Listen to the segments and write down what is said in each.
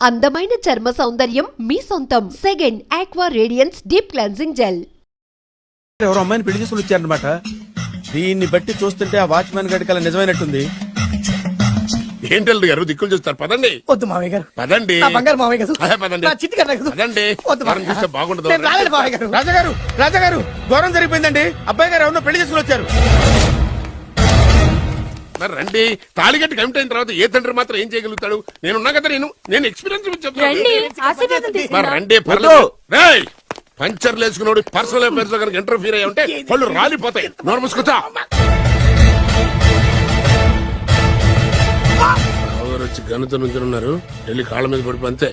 అందమైన చర్మ సౌందర్యం మీ సొంతం. Second aqua radiance deep cleansing gel. ఎవరో అమ్మాయిని పెళ్లి చేసుకుని వచ్చారనమాట. దీన్ని బట్టి చూస్తుంటే ఆ వాచ్మెన్ గడికి అలా నిజమైనట్టుంది. ఏంటల్లుడు గారు దిక్కులు చూస్తారు, పదండి. వద్దు మామయ్య గారు, పదండి. నా బంగారు మామయ్య గారు, పదండి. నా చిట్టి గారు నాకు పదండి. వద్దు వారిని చూస్తే బాగుండదు. నేను రాలేను మామయ్య గారు. రాజాగారు ఘోరం జరిగిపోయిందండి. అబ్బాయి గారు ఎవరినో పెళ్లి చేసుకుని వచ్చారు. మరి రండి. తాళిగట్టి కమిట్ అయిన తర్వాత ఏ తండ్రి మాత్రం ఏం చేయగలుగుతాడు? నేనున్నా కదా, నేను ఎక్స్పీరియన్స్ చెప్తాను. మరి రండి, పర్లేదు. రేయ్, పంచర్లు వేసుకున్నాడు పర్సనల్ అఫైర్స్ లో కనుక ఇంటర్ఫీర్ అయ్యి ఉంటే పళ్ళు రాలిపోతాయి. నోరు మూసుకుంటా. వచ్చి గనుత నుంచి ఉన్నారు, వెళ్ళి కాళ్ళ మీద పడిపో అంతే.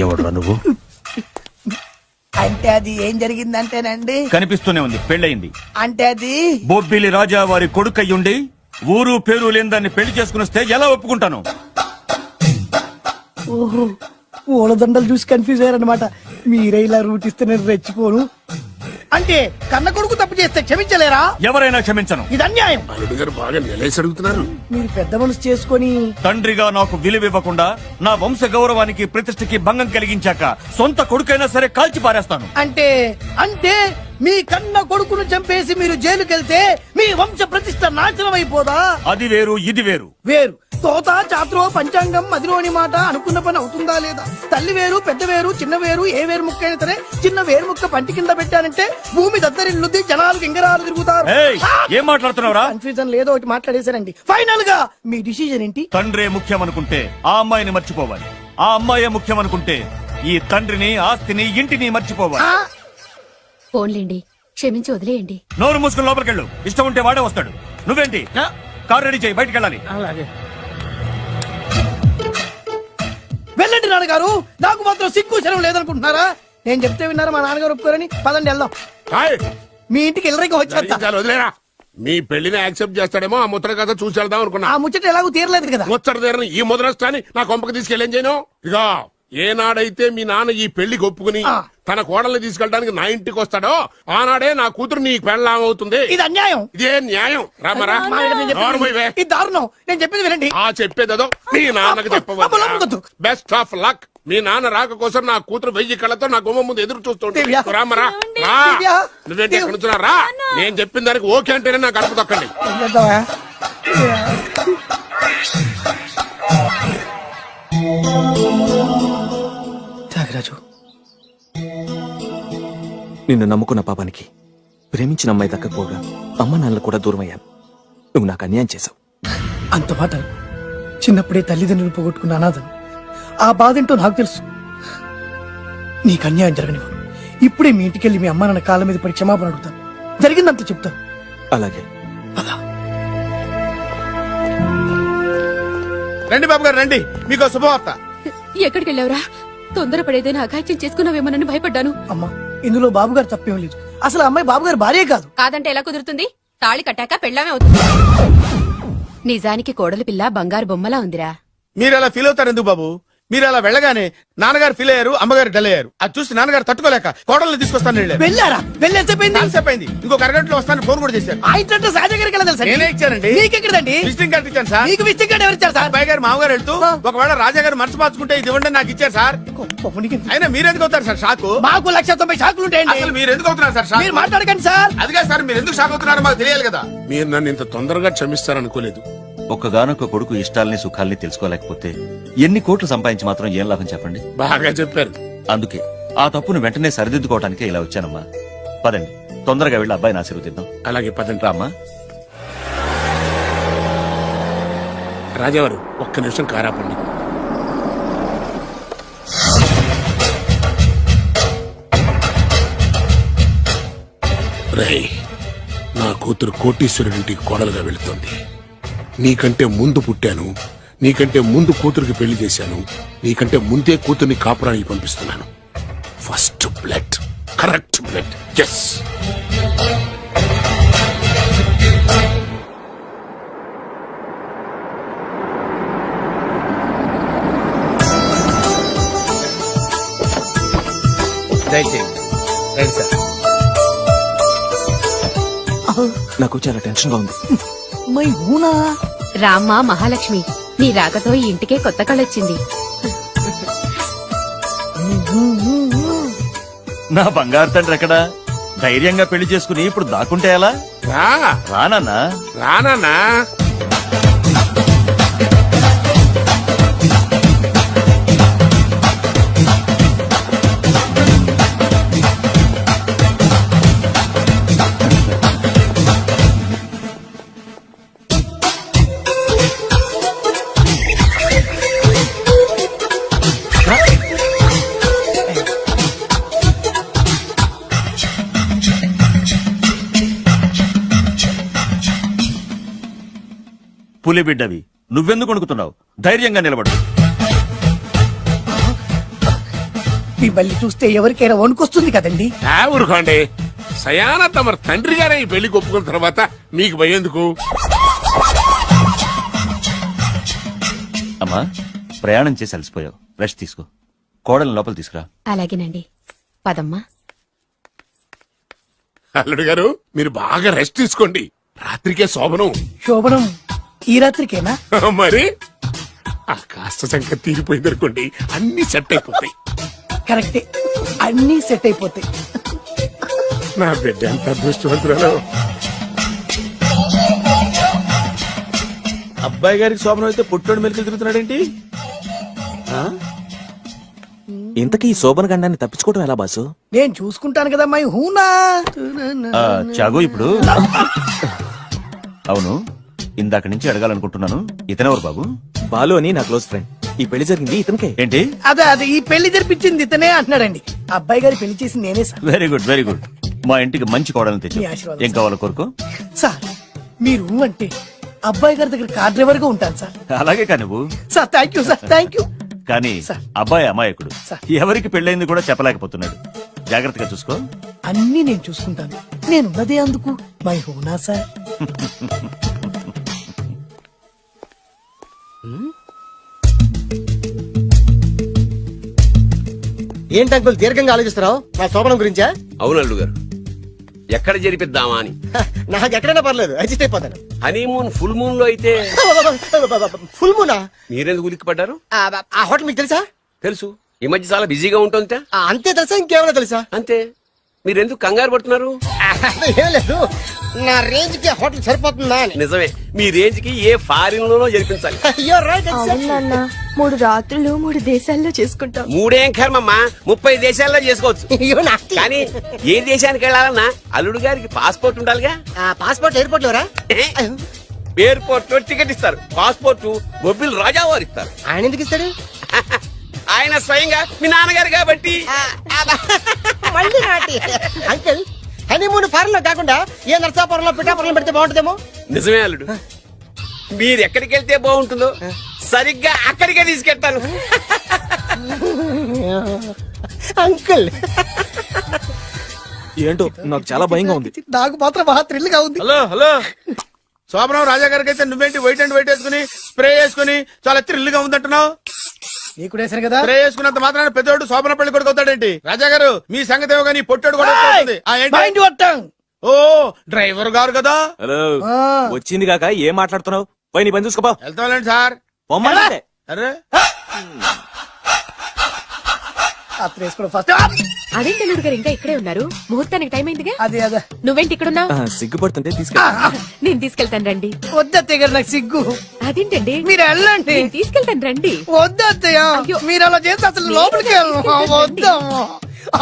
ఎవడురా నువ్వు? అంటే అది ఏం జరిగిందంటేనండి, కనిపిస్తూనే ఉంది, పెళ్ళయింది. అంటే అది బొబ్బిలి రాజా వారి కొడుకయ్యుండి ఊరు పేరు లేని దాన్ని పెళ్లి చేసుకుని వస్తే ఎలా ఒప్పుకుంటాను? ఓహో, పూలదండలు చూసి కన్ఫ్యూజ్ అయ్యారనమాట. మీరే ఇలా రూట్ ఇస్తే నేను రెచ్చిపోను. అంటే కన్న కొడుకు తప్పు చేస్తే క్షమించలేరా? ఎవరైనా క్షమించను. ఇది అన్యాయం. అల్లుడు గారు బాగా నిలేసి అడుగుతున్నారు. మీరు పెద్ద మనసు చేసుకొని తండ్రిగా నాకు విలువివ్వకుండా నా వంశ గౌరవానికి ప్రతిష్టకి భంగం కలిగించాక సొంత కొడుకైనా సరే కాల్చి పారేస్తాను. అంటే అంటే మీ కన్న కొడుకును చంపేసి మీరు జైలుకెళ్తే మీ వంశ ప్రతిష్ట నాశనం అయిపోదా? అది వేరు, ఇది వేరు. వేరు. తోత చాత్రో పంచాంగం మదిలోని మాట అనుకున్న పని అవుతుందా లేదా? తల్లి వేరు, పెద్ద వేరు, చిన్న వేరు, ఏ వేరు ముక్క అయినా సరే చిన్న వేరు ముక్క పంటి కింద పెట్టానంటే భూమి దద్దరిల్లుద్ది, జనాలు గింగరాలు తిరుగుతారు. ఏం మాట్లాడుతున్నావురా? కన్ఫ్యూజన్ లేదో ఒకటి మాట్లాడేశారండి. ఫైనల్ గా మీ డిసిజన్ ఏంటి? తండ్రే ముఖ్యం అనుకుంటే ఆ అమ్మాయిని మర్చిపోవాలి. ఆ అమ్మాయే ముఖ్యం అనుకుంటే ఈ తండ్రిని, ఆస్తిని, ఇంటిని మర్చిపోవాలి. ఫోన్లేండి, క్షమించి వదిలేయండి. నోరు మూసుకుని లోపలికెళ్ళు. ఇష్టం ఉంటే వాడే వస్తాడు. నువ్వేంటి? కార్ రెడీ చేయి, బయటికి వెళ్ళాలి. వెళ్ళండి నాన్నగారు, నాకు మాత్రం సిగ్గు శరం లేదనుకుంటున్నారా? నేను చెప్తే విన్నారా? మా నాన్నగారు ఒప్పుకోరని. పదండి వెళ్దాం. మీ ఇంటికి ఎల్లరికి వచ్చేస్తా. వదిలేరా. మీ పెళ్లిని యాక్సెప్ట్ చేస్తాడేమో ఆ ముద్ర కథ చూసి వెళ్దాం అనుకున్నా. ఆ ముచ్చట ఎలాగో తీరలేదు కదా. ముచ్చట తీరని ఈ ముద్రష్టాన్ని నా కొంపకి తీసుకెళ్ళేం చేయను. ఇక ఏనాడైతే మీ నాన్న ఈ పెళ్లికి ఒప్పుకుని తన కోడల్ని తీసుకెళ్ళడానికి నా ఇంటికి వస్తాడో ఆనాడే నా కూతురు నీ పెళ్ళాం అవుతుంది. ఇది అన్యాయం. ఇదే న్యాయం. రామరా, ఇది దారుణం. నేను చెప్పేది వినండి. ఆ చెప్పేదో మీ నాన్నకి చెప్పవచ్చు. Best of luck. మీ నాన్న రాక కోసం నా కూతురు 1000 కళ్ళతో నా గుమ్మ ముందు ఎదురు చూస్తుంటే రామరా, నువ్వేంటి ఎక్కడ నుంచున్నా రా. నేను చెప్పిన దానికి ఓకే అంటేనే నాకు అడుపు తొక్కండి. త్యాగరాజు, నిన్ను నమ్ముకున్న పాపానికి ప్రేమించిన అమ్మాయి దక్కకపోగా అమ్మ నాన్నలు కూడా దూరం అయ్యాను. నువ్వు నాకు అన్యాయం చేశావు. అంత మాట చిన్నప్పుడే తల్లిదండ్రులు పోగొట్టుకున్న అనాథను. ఆ బాధ ఏంటో నాకు తెలుసు. నీకు అన్యాయం జరగనివ్వను. ఇప్పుడే మీ ఇంటికెళ్ళి మీ అమ్మ నాన్న కాళ్ళ మీద పడి క్షమాపణ అడుగుతాను. జరిగిందంత చెప్తాను. అలాగే. రండి బాబు గారు, రండి. మీకు శుభవార్త. ఎక్కడికి వెళ్ళావురా? తొందరపడేదైనా అఘాయిత్యం చేసుకున్నావేమోనని భయపడ్డాను. అమ్మా, ఇందులో బాబుగారు తప్పేం లేదు. అసలు అమ్మాయి బాబుగారు భార్యే కాదు. కాదంటే ఎలా కుదురుతుంది? తాళి కట్టాక పెళ్ళామే అవుతుంది. నిజానికి కోడలి పిల్ల బంగారు బొమ్మలా ఉందిరా. మీరు అలా ఫీల్ అవుతారు ఎందుకు బాబు? మీరు అలా వెళ్ళగానే నాన్నగారు ఫీల్ అయ్యారు, అమ్మగారు డల్ అయ్యారు. అది చూసి నాన్నగారు తట్టుకోలేక కోడల్ని తీసుకొస్తాను వెళ్ళారా? వెళ్ళేసేపోయింది. ఇంకొక అరగంటలో వస్తాను ఫోన్ కూడా చేశారు. ఆ ఇంట్లో రాజా గారికి ఎలా తెలుసా? నేనే ఇచ్చానండి. మీకెక్కడండి? విజిటింగ్ కార్డు ఇచ్చాను సార్. మీకు విజిటింగ్ కార్డు ఎవరు ఇచ్చారు సార్? అబ్బాయి గారు మామగారు వెళ్తూ ఒకవేళ రాజా గారు మనసు మార్చుకుంటే ఇది ఇవ్వండి నాకు ఇచ్చారు సార్. అయినా మీరు ఎందుకు అవుతారు సార్ షాక్? మాకు 190 షాకులు ఉంటాయండి. అసలు మీరు ఎందుకు అవుతున్నారు సార్ షాక్? మీరు మాట్లాడకండి సార్. అదిగా సార్, మీరు ఎందుకు షాక్ అవుతున్నారో మాకు తెలియాలి కదా. మీరు నన్ను ఇంత తొందరగా క్షమిస్తారనుకోలేదు. ఒక్కగానొక్క కొడుకు ఇష్టాలని సుఖాల్ని తెలుసుకోలేకపోతే ఎన్ని కోట్లు సంపాదించి మాత్రం ఏం లాభం చెప్పండి? బాగా చెప్పారు. అందుకే ఆ తప్పును వెంటనే సరిదిద్దుకోవడానికే ఇలా వచ్చానమ్మా. పదండి, తొందరగా వెళ్ళి అబ్బాయిని ఆశీర్వదిద్దాం. అలాగే పదండి. రామ్మా. రాజావారు ఒక్క నిమిషం కారాపండి. రేయ్, నా కూతురు కోటీశ్వరుడింటికి కోడలుగా వెళుతోంది. నీకంటే ముందు పుట్టాను, నీకంటే ముందు కూతురికి పెళ్లి చేశాను, నీకంటే ముందే కూతుర్ని కాపురానికి పంపిస్తున్నాను. First blood, correct blood. Yes. దయచేయండి. రండి సార్. నాకు చాలా టెన్షన్ గా ఉంది. మై హూనా రామ్మ మహాలక్ష్మి, నీ రాకతో ఈ ఇంటికే కొత్త కళొచ్చింది. నా బంగారు తండ్రి ఎక్కడా? ధైర్యంగా పెళ్లి చేసుకుని ఇప్పుడు దాక్కుంటే ఎలా? రా రానన్నా. రానా పులి బిడ్డవి, నువ్వెందుకు వణుకుతున్నావు? ధైర్యంగా నిలబడు. మీ బల్లి చూస్తే ఎవరికైనా వణుకొస్తుంది కదండి. ఊరుకోండి. సయానా తమ తండ్రి గారే ఈ పెళ్లి ఒప్పుకున్న తర్వాత మీకు భయందుకు? అమ్మా, ప్రయాణం చేసి అలసిపోయావు, రెస్ట్ తీసుకో. కోడలు లోపల తీసుకురా. అలాగేనండి, పదమ్మా. అల్లుడు గారు మీరు బాగా రెస్ట్ తీసుకోండి. రాత్రికే శోభనం. శోభనం ఈ రాత్రికేనా? మరి ఆ కాస్త సంఖ్య తీరిపోయింది అనుకోండి, అన్ని సెట్ అయిపోతాయి. కరెక్టే, అన్నీ సెట్ అయిపోతాయి. నా బిడ్డ ఎంత అదృష్టవంతురాలు. అబ్బాయి గారికి శోభనం అయితే పుట్టోడు మెలికలు తిరుగుతున్నాడేంటి? ఇంతకీ ఈ శోభన గండాన్ని తప్పించుకోవడం ఎలా బాసు? నేను చూసుకుంటాను కదా మై హూనా. చాగు ఇప్పుడు. అవును, ఇందాక నుంచి అడగాలనుకుంటున్నాను, ఇతనెవరు బాబు? బాలు అని నా క్లోజ్ ఫ్రెండ్. ఈ పెళ్లి జరిగింది ఇతనికే. ఏంటి? అదే ఈ పెళ్లి జరిపించింది ఇతనే అంటున్నాడండి. అబ్బాయి గారి పెళ్లి చేసింది నేనే sir. Very good, very good. మా ఇంటికి మంచి కోడలను తెచ్చు. మీ ఆశీర్వాదం ఏం కావాలో కోరుకో. సార్ మీరు అంటే అబ్బాయి గారి దగ్గర కార్ డ్రైవర్ గా ఉంటాను సార్. అలాగే కా నువ్వు. Sir thank you sir, thank you. కానీ సార్. అబ్బాయి అమాయకుడు, సార్. ఎవరికి పెళ్ళైంది కూడా చెప్పలేకపోతున్నాడు. జాగ్రత్తగా చూసుకో. అన్ని నేను చూసుకుంటాను. నేనున్నదే అందుకు మై హూనా సార్. ఏంటి అంకుల్ దీర్ఘంగా ఆలోచిస్తున్నావు? నా శోభనం గురించా? అవును అల్లుడు గారు, ఎక్కడ జరిపిద్దామా అని. నాకు ఎక్కడైనా పర్లేదు, అడ్జస్ట్ అయిపోతాను. హనీమూన్ ఫుల్ మూన్ లో అయితే ఫుల్ మూనా? మీరెందుకు ఉలిక్కిపడ్డారు? ఆ హోటల్ మీకు తెలుసా? తెలుసు, ఈ మధ్య చాలా బిజీగా ఉంటుంది. అంతే తెలుసా, ఇంకేమైనా తెలుసా? అంతే. మీరెందుకు కంగారు పడుతున్నారు? ఏం లేదు, నా రేంజ్ కి హోటల్ సరిపోతుందా అని. నిజమే, మీ రేంజ్ కి ఏ ఫారిన్ లోనో జరిపించాలి. You're right, అవును నాన్న, 3 రాత్రులు 3 దేశాల్లో చేసుకుంటాం. మూడేం కర్మమ్మా, 30 దేశాల్లో చేసుకోవచ్చు. You're nasty. కానీ ఏ దేశానికి వెళ్ళాలన్నా అల్లుడు గారికి పాస్పోర్ట్ ఉండాలిగా. Passport airport LoRa? ఎయిర్పోర్ట్ లో టికెట్ ఇస్తారు, పాస్పోర్ట్ బొబ్బిల్ రాజా వారు ఇస్తారు. ఆయన ఎందుకు ఇస్తాడు? ఆయన స్వయంగా మీ నాన్నగారు కాబట్టి. మళ్ళీ నాటి అంకుల్, హనీమూన్ ఫారెన్ లో కాకుండా ఏ నర్సాపురంలో పిఠాపురంలో పెడితే బాగుంటుందేమో. నిజమే అల్లుడు, మీరు ఎక్కడికి వెళ్తే బాగుంటుందో సరిగ్గా అక్కడికే తీసుకెళ్తాను. అంకుల్ ఏంటో నాకు చాలా భయంగా ఉంది. నాకు మాత్రం బాగా థ్రిల్ గా ఉంది. హలో హలో, శోభనం రాజా గారికి అయితే నువ్వేంటి వైట్ అండ్ వైట్ వేసుకుని స్ప్రే వేసుకుని చాలా థ్రిల్ గా ఉందంటున్నావు? నీకు వేసాను కదా. స్ప్రే వేసుకున్నంత మాత్రాన పెద్దోడు శోభన పెళ్లి కొడుకు అవుతాడేంటి? రాజా గారు మీ సంగతి ఏమో కానీ పొట్టోడు కూడా అవుతుంది. Mind your tongue. ఓ డ్రైవర్ గారు కదా. హలో, వచ్చింది కాక ఏం మాట్లాడుతున్నావు? పోయి నీ పని చూసుకోపో. వెళ్తాంలేండి సార్. పొమ్మంటే అరే అత్ర వేసుకోవడం ఫస్ట్. అదేంటి అల్లుడు గారు ఇంకా ఇక్కడే ఉన్నారు? ముహూర్తానికి టైం అయిందిగా. అదే అదే నువ్వేంటి ఇక్కడున్నావు? సిగ్గుపడుతుంటే తీసుకెళ్ళి. నేను తీసుకెళ్తాను రండి. వద్దత్తయ్య గారు, నాకు సిగ్గు. అదేంటండి? మీరు వెళ్ళండి. నేను తీసుకెళ్తాను రండి. వద్దత్తయ్య, అయ్యో. మీరు అలా చేస్తే అసలు లోపలికి వెళ్ళను. వద్దమ్మా,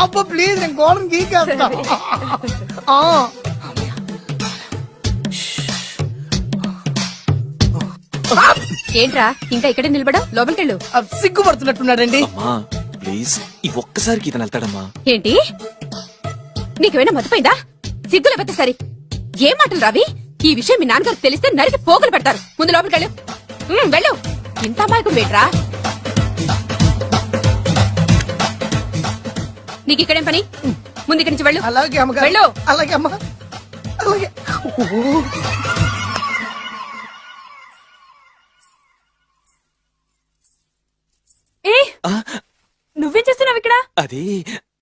అబ్బా ప్లీజ్, నేను గోడం గీకేస్తా. ఏంట్రా ఇంకా ఇక్కడే నిలబడా? లోపలికెళ్ళు. సిగ్గుపడుతున్నట్టున్నాడండి. అమ్మా ప్లీజ్, ఈ ఒక్కసారికి ఇతను వెళ్తాడమ్మా. ఏంటి, నీకేమైనా మతిపోయిందా? సిగ్గులు పెద్ద సరి ఏ మాటలు రావి? ఈ విషయం మీ నాన్నగారికి తెలిస్తే నరికి పోగులు పెడతారు. ముందు లోపలికెళ్ళు. వెళ్ళు. ఇంత అమాయకం వేట్రా? నీకు ఇక్కడేం పని? ముందు ఇక్కడి నుంచి వెళ్ళు. అలాగే అమ్మగారు. వెళ్ళు. అలాగే అమ్మా, అలాగే. ఏ నువ్వేం చేస్తున్నావు ఇక్కడ? అది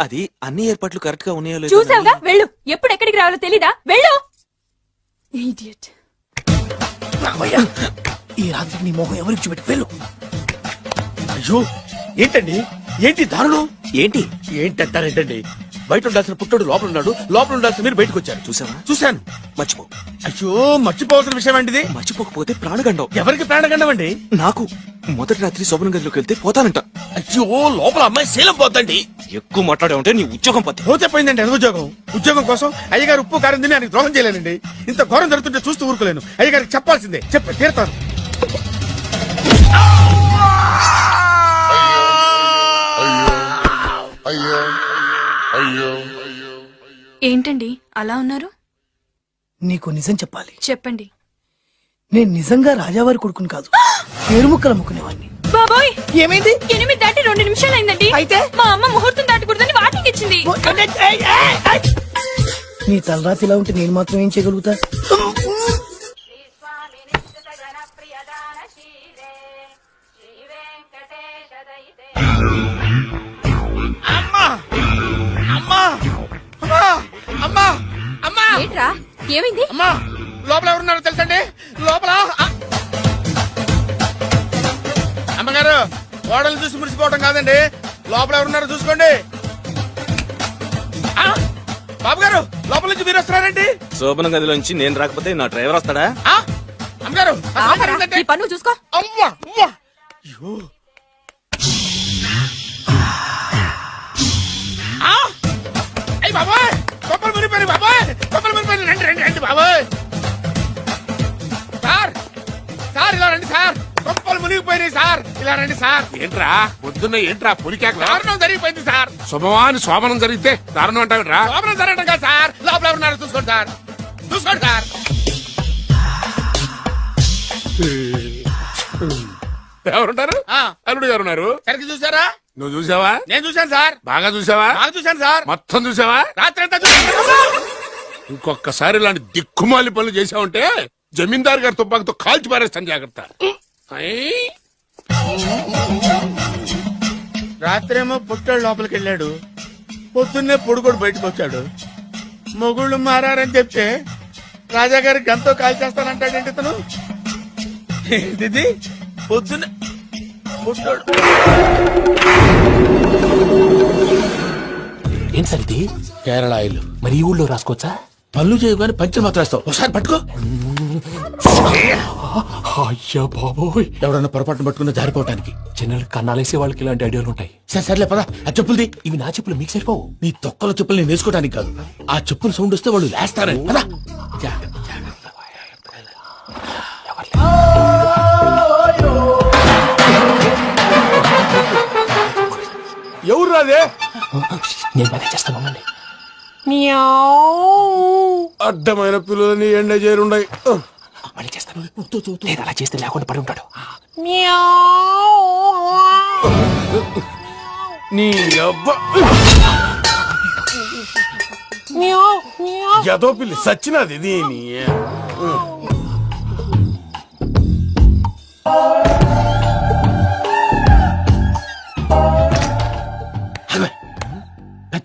అది అన్ని ఏర్పాట్లు కరెక్ట్ గా ఉన్నాయో లేదో చూసావుగా, వెళ్ళు. ఎప్పుడు ఎక్కడికి రావాలో తెలీదా? వెళ్ళు. Idiot. రామయ్య, ఈ రాత్రికి నీ మొహం ఎవరికి చూపెట్టి వెళ్ళు. అయ్యో ఏంటండి, ఏంటి దారుణం? ఏంటి ఏంటంటారేంటండి? బయట ఉండాల్సిన పుట్టోడు లోపల ఉన్నాడు, లోపల ఉండాల్సిన మీరు బయటకు వచ్చారు. చూసావా? చూశాను. మర్చిపో. అయ్యో మర్చిపోవాల్సిన విషయం అండి ఇది. మర్చిపోకపోతే ప్రాణగండం. ఎవరికి ప్రాణగండం అండి? నాకు మొదటి రాత్రి శోభన గదిలోకి వెళ్తే పోతానంట. అయ్యో లోపల అమ్మాయి శీలం పోద్దండి. ఎక్కువ మాట్లాడే ఉంటే నీ ఉద్యోగం పోతే. పోతే పోయిందండి అది ఉద్యోగం. ఉద్యోగం కోసం అయ్యగారు ఉప్పు కారం తిని ఆయనకు ద్రోహం చేయలేనండి. ఇంత ఘోరం జరుగుతుంటే చూస్తూ ఊరుకోలేను. అయ్యగారికి చెప్పాల్సిందే, చెప్పి తీరుతాను. ఏంటండి అలా ఉన్నారు? నీకు నిజం చెప్పాలి. చెప్పండి. నేను నిజంగా రాజావారి కొడుకుని కాదు, పేరుముక్కలు అమ్ముకునేవాడిని. బాబోయ్, ఏమైంది? 8 దాటి 2 నిమిషాలు అయిందండి. అయితే? మా అమ్మ ముహూర్తం దాటకూడదని వార్నింగ్ ఇచ్చింది. నీ తలరాతి ఇలా ఉంటే నేను మాత్రం ఏం చేయగలుగుతా? అమ్మా అమ్మా అమ్మా అమ్మా అమ్మా ఏంట్రా ఏమైంది? అమ్మా లోపల ఎవరున్నారో తెలుసండి? లోపల అమ్మగారు గోడలు చూసి మురిసిపోవడం కాదండి, లోపల ఎవరున్నారో చూసుకోండి. ఆ, బాబు గారు లోపల నుంచి మీరు వస్తున్నారండి? శోభన గదిలోంచి నేను రాకపోతే నా డ్రైవర్ వస్తాడా? ఆ, అమ్మగారు ఆ ఆపరా, సామాన్ ఏంటంటే? నీ పన్ను చూసుకో. అవ్వా అవ్వా అయ్యో ఆ! అయ్ బాబోయ్ కొప్పలు మునిపోయి బాబోయ్, కొప్పలు మునిపోయి రండి రండి రండి బాబోయ్. సార్ సార్ ఇలా రండి సార్, కొప్పలు మునిగిపోయినాయి సార్, ఇలా రండి సార్. ఏంట్రా పొద్దున్న ఏంట్రా పులికేకలా? దారుణం జరిగిపోయింది సార్. శుభమాని శోభనం జరిగితే దారుణం అంటావిట్రా? లోపల జరగడం కాదు సార్, లోపల ఎవరున్నారో చూసుకోండి సార్, చూసుకోండి సార్. ఎవరుంటారు? ఆ, అల్లుడు ఎవరున్నారు? సరిగ్గా చూసారా? నువ్వు చూసావా? నేను చూశాను సార్, బాగా చూసావా? బాగా చూశాను సార్, మొత్తం చూసావా? రాత్రి అంతా చూశాను. ఇంకొకసారి ఇలాంటి దిక్కుమాలి పనులు చేసావంటే జమీందారు గారి తుపాకుతో కాల్చి పారేస్తాను, జాగ్రత్త. ఐ! రాత్రేమో పుట్టాడు లోపలికి వెళ్ళాడు, పొద్దున్నే పొడుగోడు బయటకు వచ్చాడు. మొగుళ్ళు మారని చెప్తే రాజాగారి గంతో కాల్ చేస్తానంటాడేంటి ఇతను? ఏంటిది పొద్దున్నే పుట్టాడు? ఏం సార్ ఇది? కేరళ ఆయిల్. మరి ఈ ఊళ్ళో రాసుకోవచ్చా? పళ్ళు చేయగానే పంచలు మాత్రం వేస్తావు, ఒకసారి పట్టుకో. అయ్యా బాబోయ్, ఎవడన్నా పొరపాటున పట్టుకున్న జారిపోవటానికి. జనరల్ కన్నాలేసే వాళ్ళకి ఇలాంటి ఐడియాలు ఉంటాయి. సరే సర్లే పదా, ఆ చెప్పులది. ఇవి నా చెప్పులు మీకు సరిపోవు. నీ తొక్కల చెప్పులు నేను వేసుకోవడానికి కాదు, ఆ చెప్పులు సౌండ్ వస్తే వాళ్ళు లేస్తారని. పదా ఎవరు రాదే? నేను బాగా చేస్తాను. అడ్డమైన పిల్లలని ఎండ చేరుండయి. మళ్ళీ చేస్తాను. లేదు అలా చేస్తే లేకుండా పడి ఉంటాడు. నీ అబ్బ ఎదో పిల్లి సచ్చినది దీని.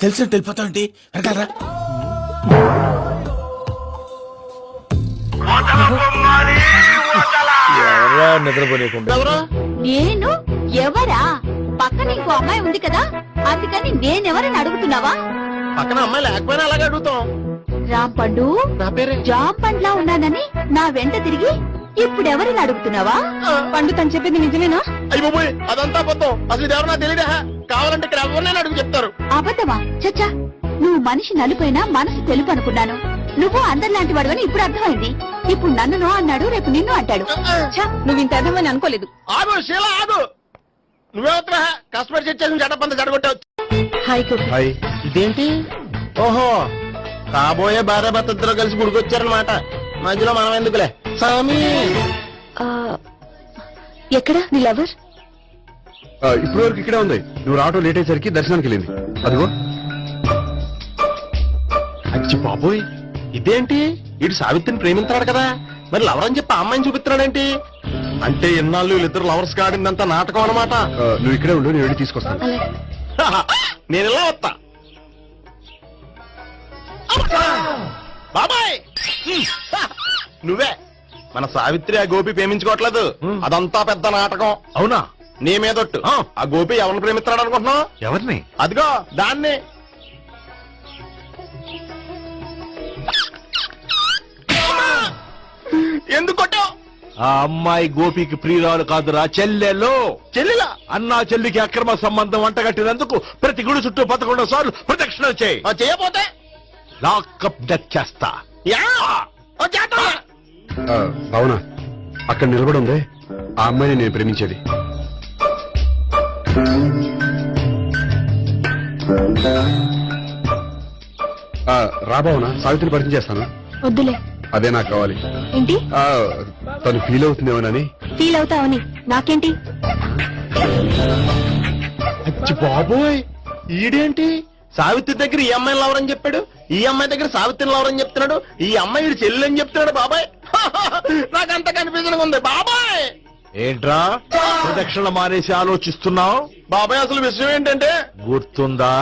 తెలిసినట్టు వెళ్ళిపోతావంటి వెనకాలరా. నిద్రపోలేకుండా నేను ఎవరా? పక్కన ఇంకో అమ్మాయి ఉంది కదా, అందుకని నేనెవరని అడుగుతున్నావా? పక్కన అమ్మాయి లేకపోయినా అలాగే అడుగుతాం. రాంపండు నా పేరే జామ్ పండ్లా ఉన్నానని నా వెంట తిరిగి ఇప్పుడెవరని అడుగుతున్నావా? పండు తను చెప్పింది నిజమేనా? అయ్యి బాబోయ్, అదంతా అబద్ధం. అసలు ఇది ఎవరన్నా తెలియదా? కావాలంటే ఇక్కడ ఎవరినైనా అడుగు చెప్తారు. అబద్ధమా? చచ్చా, నువ్వు మనిషి నలుపైనా మనసు తెలుపు అనుకున్నాను. నువ్వు అందరిలాంటి వాడువని ఇప్పుడు అర్థమైంది. ఇప్పుడు నన్ను నో అన్నాడు, రేపు నిన్ను అంటాడు. ఛ, నువ్వు ఇంత అర్థమని అనుకోలేదు. ఆగు శీల ఆగు. నువ్వేవత్రా కష్టపడి చేసేసి జడపంత జడగొట్టావు. హాయ్ ఇదేంటి? ఓహో, కాబోయే భార్య భర్త ఇద్దరు కలిసి గుడికొచ్చారనమాట. మధ్యలో మనం ఎందుకులే స్వామి. ఎక్కడ నీ లవర్? ఇప్పుడు వరకు ఇక్కడే ఉంది. నువ్వు రావటం లేట్ అయ్యేసరికి దర్శనానికి వెళ్ళింది. అదిగో. అచ్చి బాబోయ్, ఇదేంటి? ఇటు సావిత్రిని ప్రేమించాడు కదా, మరి లవర్ అని చెప్పి ఆ అమ్మాయిని చూపిస్తున్నాడేంటి? అంటే ఎన్నాళ్ళు వీళ్ళిద్దరు లవర్స్ కాడిందంతా నాటకం అనమాట. నువ్వు ఇక్కడే ఉండు, నేను వెళ్ళి తీసుకొస్తాను. నేను ఇలా వస్తా. బాబాయ్ నువ్వే మన సావిత్రి ఆ గోపి ప్రేమించుకోవట్లేదు అదంతా పెద్ద నాటకం. అవునా? నీ మీదొట్టు. ఆ గోపి ఎవరిని ప్రేమిస్తున్నాడు అనుకుంటున్నావు? ఎవరిని? అదిగో దాన్ని. ఎందుకు కొట్టావు? ఆ అమ్మాయి గోపికి ప్రియురాలు కాదురా, చెల్లెలు. చెల్లిలా? అన్నా చెల్లికి అక్రమ సంబంధం వంటగట్టినందుకు ప్రతి గుడి చుట్టూ 11 సార్లు ప్రదక్షిణలు చేయి. చేయపోతే లాకప్ డెత్ చేస్తా. అవునా? అక్కడ నిలబడి ఉంది ఆ అమ్మాయిని నేను ప్రేమించేది. రాబావునా? సావిత్రిని పరిచయం చేస్తాను. వద్దులే. అదే నాకు కావాలి. ఏంటి? తను ఫీల్ అవుతుందేమోనని. ఫీల్ అవుతావని నాకేంటి? అచ్చి బాబోయ్, ఈడేంటి సావిత్రి దగ్గర ఈ అమ్మాయిని లవరని చెప్పాడు, ఈ అమ్మాయి దగ్గర సావిత్రిని లవరని చెప్తున్నాడు, ఈ అమ్మాయి వీడి చెల్లి అని చెప్తున్నాడు. బాబాయ్ నాకంత కన్ఫ్యూజన్ ఉంది బాబాయ్. ఏంట్రా ప్రదక్షిణ మానేసి ఆలోచిస్తున్నావు? బాబాయ్ అసలు విషయం ఏంటంటే గుర్తుందా?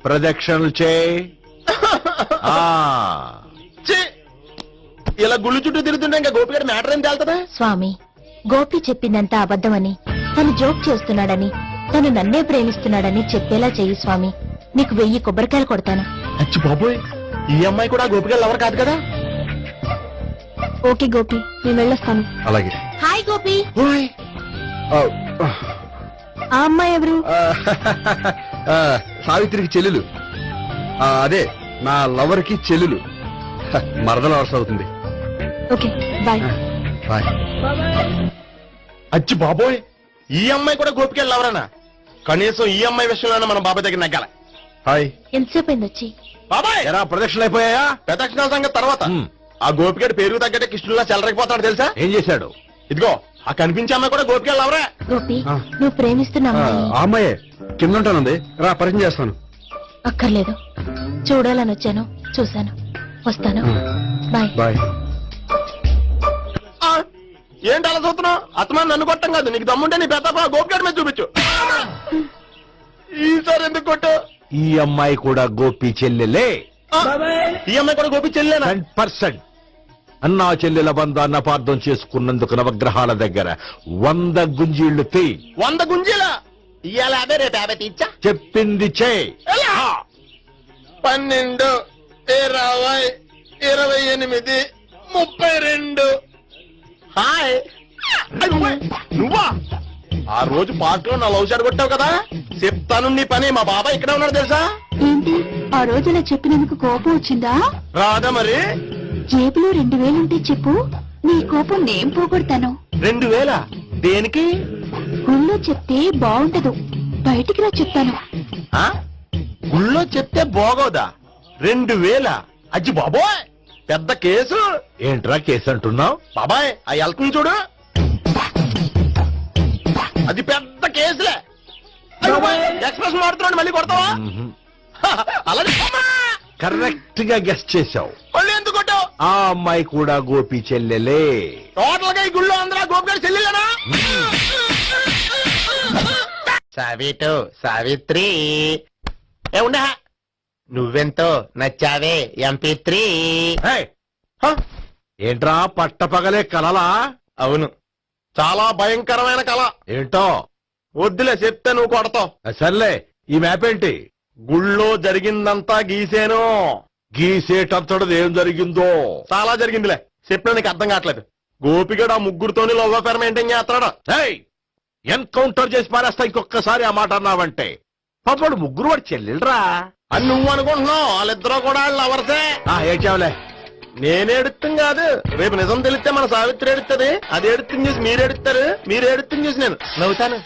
ప్రదక్షిణలు చేయి. ఛీ, ఇలా గుళ్ళు చుట్టూ తిరుగుతుంటే ఇంకా గోపి గారి మ్యాటర్ ఏం తేలుతుందా? స్వామి, గోపి చెప్పిందంతా అబద్ధమని, తను జోక్ చేస్తున్నాడని, తను నన్నే ప్రేమిస్తున్నాడని చెప్పేలా చెయ్యి స్వామి. నీకు 1000 కొబ్బరికాయలు కొడతాను. అచ్చి బాబోయ్, ఈ అమ్మాయి కూడా గోపి గారు లవర్ కాదు కదా? ఓకే గోపి, నేను వెళ్ళొస్తాను. అలాగే. హాయ్ గోపి. ఆ అమ్మాయి ఎవరు? సావిత్రికి చెల్లెలు. అదే నా లవర్ కి చెల్లెలు. మరద లవర్స్ అవుతుంది. Okay bye. బాయ్. అచ్చి బాబోయ్, ఈ అమ్మాయి కూడా గోపికి లవరేనా? కనీసం ఈ అమ్మాయి విషయంలోనే మనం బాబాయ్ దగ్గర నగ్గాల. హాయ్. ఎంతసేపు అయింది వచ్చి? బాబాయ్ ఎరా ప్రదక్షిణలు అయిపోయాయా? ప్రదక్షిణాల సంగతి తర్వాత. ఆ గోపిగడి పేరు తగ్గట్టే కృష్ణులా చెలరైపోతాడు తెలుసా? ఏం చేశాడు? ఇదిగో ఆ కనిపించే అమ్మాయి కూడా గోపికి లవరే. గోపి, నువ్వు ప్రేమిస్తున్న అమ్మాయి అమ్మాయే కింద ఉంటానుంది, రా పరిచయం చేస్తాను. అక్కర్లేదు, చూడాలని వచ్చాను, చూశాను, వస్తాను. బాయ్. బాయ్. ఏంటి అలా చూస్తున్నావు? అత్తమాని నన్ను కొట్టం కాదు, నీకు దమ్ముంటే నీ పెద్ద గోపిగడి మీద చూపించు. ఈసారి ఎందుకు కొట్టు? ఈ అమ్మాయి కూడా గోపి చెల్లెలే. ఈ అమ్మాయి కూడా గోపి చెల్లెనా? 100%. అన్నా చెల్లెల బంధాన్ని అపార్థం చేసుకున్నందుకు నవగ్రహాల దగ్గర 100 గుంజీళ్లు తీ. 100 గుంజీలా? ఇవాళ 50, రేపు 50 తీచ్చా. చెప్పింది చే. 12, 20, 28, 32. హాయ్. నువ్వా? ఆ రోజు పార్క్ లో నా లవ్ షాట్ కొట్టావు కదా, చెప్తాను నీ పని. మా బాబాయ్ ఇక్కడే ఉన్నాడు తెలుసా? ఏంటి ఆ రోజు ఇలా చెప్పినందుకు కోపం వచ్చిందా? రాదా మరి? జేబులో 2000 ఉంటే చెప్పు, నీ కోపం నేను పోగొడతాను. 2000? దేనికి? గుళ్ళో చెప్తే బాగుంటదు, బయటికి రా చెప్తాను. గుళ్ళో చెప్తే బాగోదా? 2000? అజ్జి బాబోయ్, పెద్ద కేసు. ఏంట్రా కేసు అంటున్నావు? బాబాయ్ ఆ వెళ్తుంది చూడు, అది పెద్ద కేసులే. ఎక్స్ప్రెస్ వాడుతున్నాడు, మళ్ళీ కొడతావా? అలాగే కరెక్ట్ గా గెస్ట్ చేశావు. మళ్ళీ ఎందుకు కొట్టావు? ఆ అమ్మాయి కూడా గోపి చెల్లెలే. టోటల్ గా ఈ గుళ్ళో అందరూ గోపి గారు చెల్లెలేనా? సావిత్రి ఏముండా, నువ్వెంతో నచ్చావే MP3. ఏంట్రా పట్టపగలే కలలా? అవును, చాలా భయంకరమైన కళ. ఏంటో? వద్దులే, చెప్తే నువ్వు కొడతావు. సర్లే, ఈ మ్యాప్ ఏంటి? గుళ్ళో జరిగిందంతా గీసేను. గీసేటంతటది ఏం జరిగిందో? చాలా జరిగిందిలే, చెప్పినా నీకు అర్థం కావట్లేదు. గోపిగడు ఆ ముగ్గురుతోని లవ్ అఫేర్ మెయింటైన్ చేస్తాడు. ఎన్కౌంటర్ చేసి పారేస్తా ఇంకొకసారి ఆ మాట అన్నావంటే. పాపడు ముగ్గురు వాడు చెల్లెలరా అని నువ్వు అనుకుంటున్నావు, వాళ్ళిద్దరూ కూడా లవర్సే. ఏడ్చావులే. నేనే ఎడుతుంది కాదు, రేపు నిజం తెలిస్తే మన సావిత్రి ఎడుతుంది. అది ఎడుతుంది చూసి మీరు ఎడుతారు, మీరు ఎడుతుంది చూసి నేను నవ్వుతాను.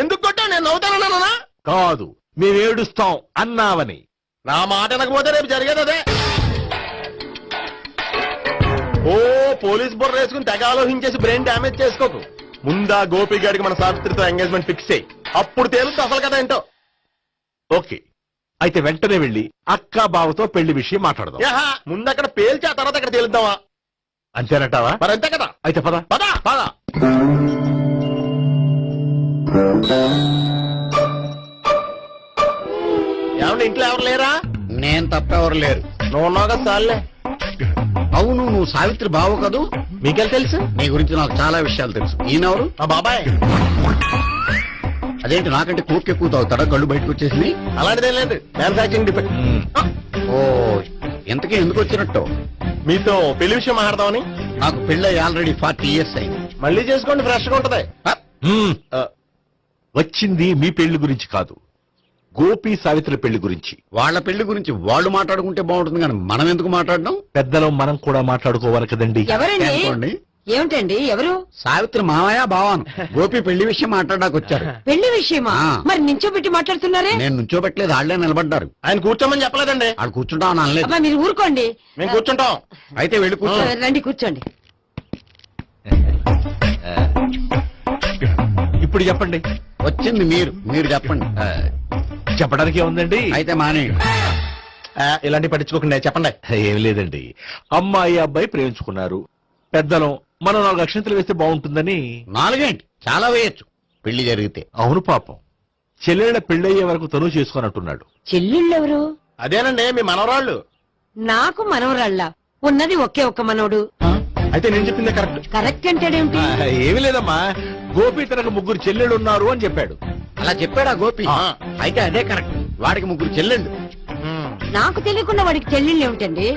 ఎందుకు కొట్టా? నేను నవ్వుతానన్నా? కాదు, మేమేడుస్తాం అన్నావని. నా మాట అనకపోతే రేపు జరిగేది అదే. ఓ పోలీస్ బుర్ర వేసుకుని తెగ ఆలోచించేసి బ్రెయిన్ డ్యామేజ్ చేసుకోకు. ముందా గోపి గారికి మన సావిత్రితో ఎంగేజ్మెంట్ ఫిక్స్ అయ్యి, అప్పుడు తేలుతుంది అసలు కదా ఏంటో. ఓకే, అయితే వెంటనే వెళ్ళి అక్క బావతో పెళ్లి విషయం మాట్లాడదాం. ముందు అక్కడ పేల్చి ఆ తర్వాత అక్కడ తేలుద్దామా? అంతేనటావా? మరి అంతే కదా. అయితే పద పద పద. ఏమన్నా ఇంట్లో ఎవరు లేరా? నేను తప్ప ఎవరు లేరు. నువ్వు ఉన్నావు కదా సార్లే. అవును, నువ్వు సావిత్రి బావు కదూ? మీకెళ్ళి తెలుసు? నీ గురించి నాకు చాలా విషయాలు తెలుసు. ఈయనెవరు? మా బాబాయ్. అదేంటి నాకంటే కూక్ ఎక్కువ తాగుతాడా? కళ్ళు బయటకు వచ్చేసింది. అలాంటిదేం లేదు, మ్యానుఫాక్చరింగ్ డిపెండ్. ఓ, ఇంతకీ ఎందుకు వచ్చినట్టు? మీతో పెళ్లి విషయం మాట్లాడదామని. నాకు పెళ్ళి ఆల్రెడీ 40 years అయింది. మళ్ళీ చేసుకోండి, ఫ్రెష్ గా ఉంటది. వచ్చింది మీ పెళ్లి గురించి కాదు, గోపి సావిత్రి పెళ్లి గురించి. వాళ్ళ పెళ్లి గురించి వాళ్ళు మాట్లాడుకుంటే బాగుంటుంది, కానీ మనం ఎందుకు మాట్లాడడం? పెద్దలం మనం కూడా మాట్లాడుకోవాలి కదండి. ఎవరండి? అనుకోండి. ఏమిటండి? ఎవరు? సావిత్రి మామయ్య బావాను గోపి పెళ్లి విషయం మాట్లాడడానికి వచ్చారు. పెళ్లి విషయమా? ఆ. మరి నించోబెట్టి మాట్లాడుతున్నారే? నేను నుంచోబెట్టలేదు, వాళ్ళే నిలబడ్డారు. ఆయన కూర్చోమని చెప్పలేదండి. వాళ్ళు కూర్చుంటామని అనలేదు. అబ్బా, మీరు ఊరుకోండి. మేము కూర్చుంటాం. అయితే వెళ్ళి కూర్చో. రండి కూర్చోండి. ఇప్పుడు చెప్పండి. వచ్చింది మీరు చెప్పండి. చెప్పడానికి ఏముందండి? అయితే మానేయండి. ఇలాంటి పట్టించుకోకుండా చెప్పండి. ఏం లేదండి, అమ్మాయి అబ్బాయి ప్రేమించుకున్నారు. పెద్దలం మనం 4 అక్షంతలు వేస్తే బాగుంటుందని. 4 ఏంటి, చాలా వేయచ్చు పెళ్లి జరిగితే. అవును పాపం, చెల్లెళ్ళ పెళ్ళయ్యే వరకు తను చేసుకున్నట్టున్నాడు. చెల్లెళ్ళెవరు? అదేనండి మీ మనవరాళ్ళు. నాకు మనవరాళ్ళ ఉన్నది ఒకే ఒక్క మనవడు. అయితే నేను చెప్పిందే కరెక్ట్. కరెక్ట్ అంటాడేమిటి? ఏమి లేదమ్మా, గోపి తనకు 3 చెల్లెళ్ళు ఉన్నారు అని చెప్పాడు. అలా చెప్పాడా గోపి? అయితే అదే కరెక్ట్. వాడికి 3 చెల్లెళ్ళు. నాకు తెలియకుండా వాడికి చెల్లెళ్ళు ఏమిటండి?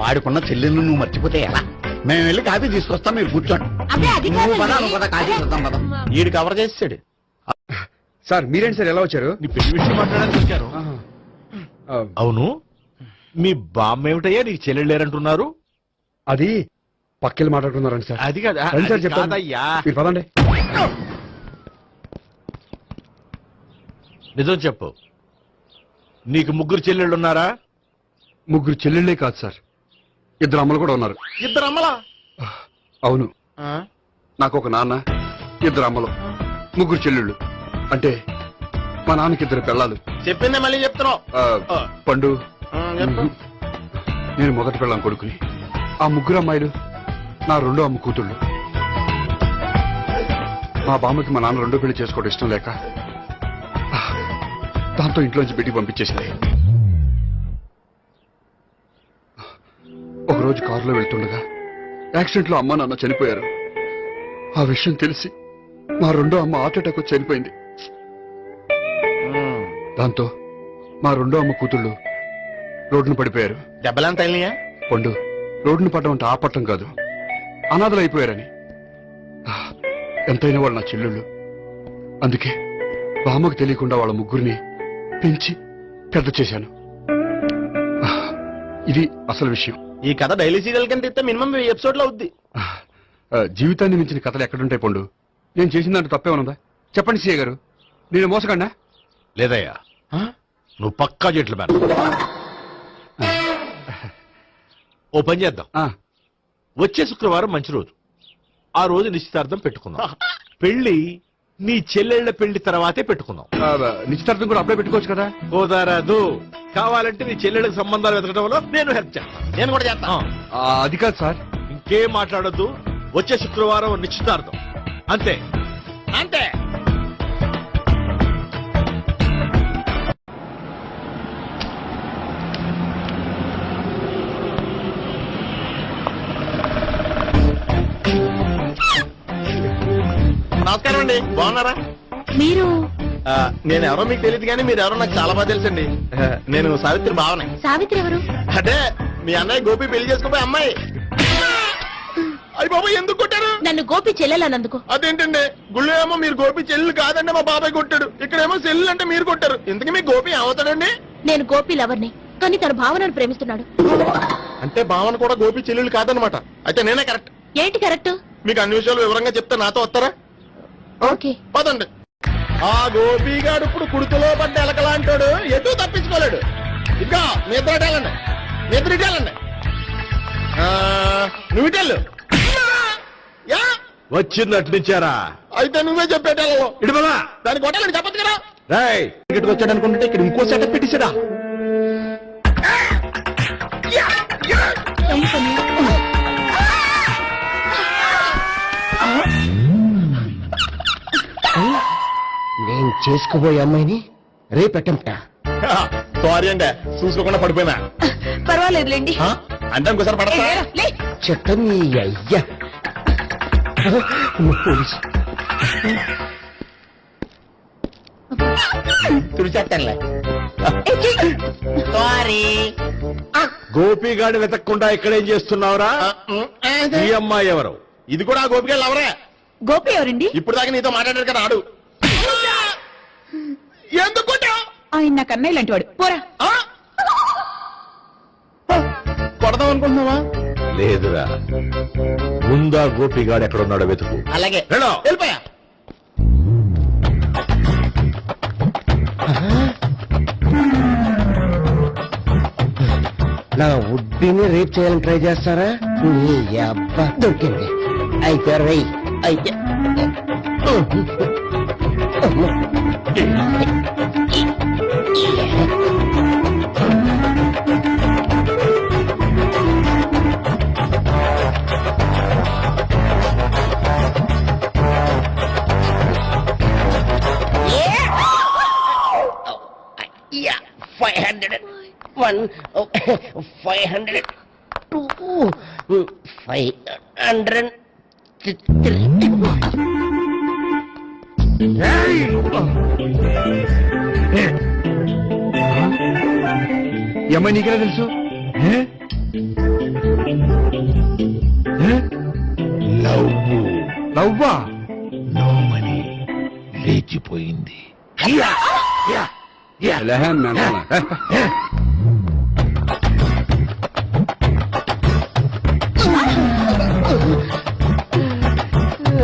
వాడికున్న చెల్లెళ్ళు నువ్వు మర్చిపోతే ఎలా? మేము వెళ్ళి కాఫీ తీసుకొస్తాం, మీరు కూర్చోండి. అదే అది నువ్వు పద, కాదండి. నువ్వు పద, కాఫీ చేద్దాం పద. ఈడు కవర్ చేసాడు. సార్ మీరేంటి సార్ ఎలా వచ్చారు? నీ పెళ్లి విషయం మాట్లాడడానికి వచ్చాను. అవును, మీ బామ్మ ఏమిటయ్యా నీకు చెల్లెళ్ళు లేరంటున్నారు? అది పక్కెళ్ళి మాట్లాడుతున్నారండి సార్. అది కాదు, రండి సార్ అది చెప్తాను. కాదయ్యా. మీరు పదండి. నిజం చెప్పు, నీకు 3 చెల్లెళ్ళు ఉన్నారా? 3 చెల్లెళ్ళే కాదు సార్, 2 అమ్మలు కూడా ఉన్నారు. 2 అమ్మలా? అవును, నాకు ఒక నాన్న, 2 అమ్మలు, 3 చెల్లెళ్ళు. అంటే మా నాన్నకి 2 పిల్లలు. చెప్పిందే మళ్ళీ చెప్తున్నావు. పండు, చెప్పు. నేను మొదటి పిల్లం కొడుకుని. ఆ 3 అమ్మాయిలు నా 2వ అమ్మ కూతుళ్ళు. మా బామ్మకి మా నాన్న 2వ పెళ్లి చేసుకోవడం ఇష్టం లేక దాంతో ఇంట్లోంచి బిడ్డికి పంపించేసింది. ఒకరోజు కారులో వెళ్తుండగా యాక్సిడెంట్ లో అమ్మ నాన్న చనిపోయారు. ఆ విషయం తెలిసి మా 2వ అమ్మ హార్ట్ అటాక్ వచ్చి చనిపోయింది. దాంతో మా 2వ అమ్మ కూతుళ్ళు రోడ్డున పడిపోయారు. దెబ్బలంతా వెళ్ళినాయా? పండు, రోడ్డును పడ్డం అంటే ఆపట్టం కాదు, అనాథలు అయిపోయారని. ఎంతైనా వాళ్ళు నా చెల్లెళ్ళు. అందుకే బామ్మకు తెలియకుండా వాళ్ళ 3 పెంచి పెద్ద చేశాను. ఇది అసలు విషయం. ఈ కథ డైలీ సీరియల్ కింద ఇస్తే మినిమం ఎపిసోడ్ లో అవుద్ది. జీవితాన్ని మించిన కథలు ఎక్కడుంటాయి పండు? నేను చేసిన దాంట్లో తప్పేమనుందా? చెప్పండి సీఏ గారు, నేను మోసగండా? లేదయ్యా, నువ్వు పక్కా చెట్లు మేన. ఓ పని చేద్దాం, వచ్చే శుక్రవారం మంచి రోజు, ఆ రోజు నిశ్చితార్థం పెట్టుకుందాం. పెళ్లి నీ చెల్లెళ్ల పెళ్లి తర్వాతే పెట్టుకుందాం. నిశ్చితార్థం కూడా అప్పుడే పెట్టుకోవచ్చు కదా? కుదరదు, కావాలంటే నీ చెల్లెళ్ళకి సంబంధాలు వెతకడంలో నేను హెల్ప్ చేస్తాను. నేను కూడా చేస్తాను. అది కాదు సార్. ఇంకేం మాట్లాడొద్దు, వచ్చే శుక్రవారం నిశ్చితార్థం, అంతే. అంతే. నమస్కారం అండి, బాగున్నారా? మీరు నేను ఎవరో మీకు తెలియదు కానీ మీరు ఎవరో నాకు చాలా బాగా తెలుసండి. నేను సావిత్రి బావనే. సావిత్రి ఎవరు? అంటే మీ అన్నయ్య గోపి పెళ్లి చేసుకోపోయి అమ్మాయి. అయ్యి బాబాయ్, ఎందుకు కొట్టారు? నన్ను గోపి చెల్లెలన్నందుకు. అదేంటండి, గుళ్ళు ఏమో మీరు గోపి చెల్లు కాదండి మా బాబాయ్ కొట్టాడు, ఇక్కడేమో చెల్లు అంటే మీరు కొట్టారు. ఇంతకీ మీ గోపి అవుతాడండి? నేను గోపి లవర్ని, కానీ తన భావనను ప్రేమిస్తున్నాడు. అంటే భావన కూడా గోపి చెల్లెలు కాదనమాట. అయితే నేనే కరెక్ట్. ఏంటి కరెక్ట్? మీకు అన్ని విషయాలు వివరంగా చెప్తే నాతో వస్తారా? ఓకే, పదండి. ఆ గోపిగాడు ఇప్పుడు కుడుకులో పడ్డ ఎలకలాంటాడు, ఎటు తప్పించుకోలేడు. ఇంకా నిద్రటేళ్ళండి, నిద్రటేళ్ళండి. నువ్వు ఇటెళ్ళు. వచ్చిందట్టు నుంచారా? అయితే నువ్వే చెప్పేటెళ్ళవు. ఇటు బాబా, దాన్ని కొట్టాలని చెప్పచ్చు కదా. రేయ్, ఇక్కడికి వచ్చాడు అనుకుంటే ఇక్కడ ఇంకో సెటప్ పెట్టించడా? నేను చేసుకోబోయే అమ్మాయిని రేపెట్టంట. సారీ అండి, చూసుకోకుండా పడిపోయినా. పర్వాలేదులేండి ఆ? అంటే ఇంకోసారి పడతా లే చెట్ట నీ అయ్యా తుడిచేస్తానులే గోపిగాడి వెతకకుండా ఇక్కడేం చేస్తున్నావురా ఈ అమ్మాయి ఎవరు? ఇది కూడా ఆ గోపికలు ఎవరే గోపి ఎవరండి ఇప్పుడు దాకా నీతో మాట్లాడారు కదా ఆడు ఎందుకు కొట్టావ్? ఆయన నాకు అన్నయ్య లాంటి వాడు పోరా ఆ? కొడదాం అనుకుంటున్నావా లేదురా, ముందా గోపిగాడు ఎక్కడున్నాడో వెతుకు. అలాగే వెళ్ళు. వెళ్ళిపోయా నా ఉడ్బిని రేప్ చేయాలని ట్రై చేస్తారా నీ అబ్బా దొరికింది అయితే రై అయితే Yeah, 501, 502, 503. ఈ అమ్మాయి నీకెలా తెలుసు లవ్వా నో మనీ లేచిపోయింది. లహన్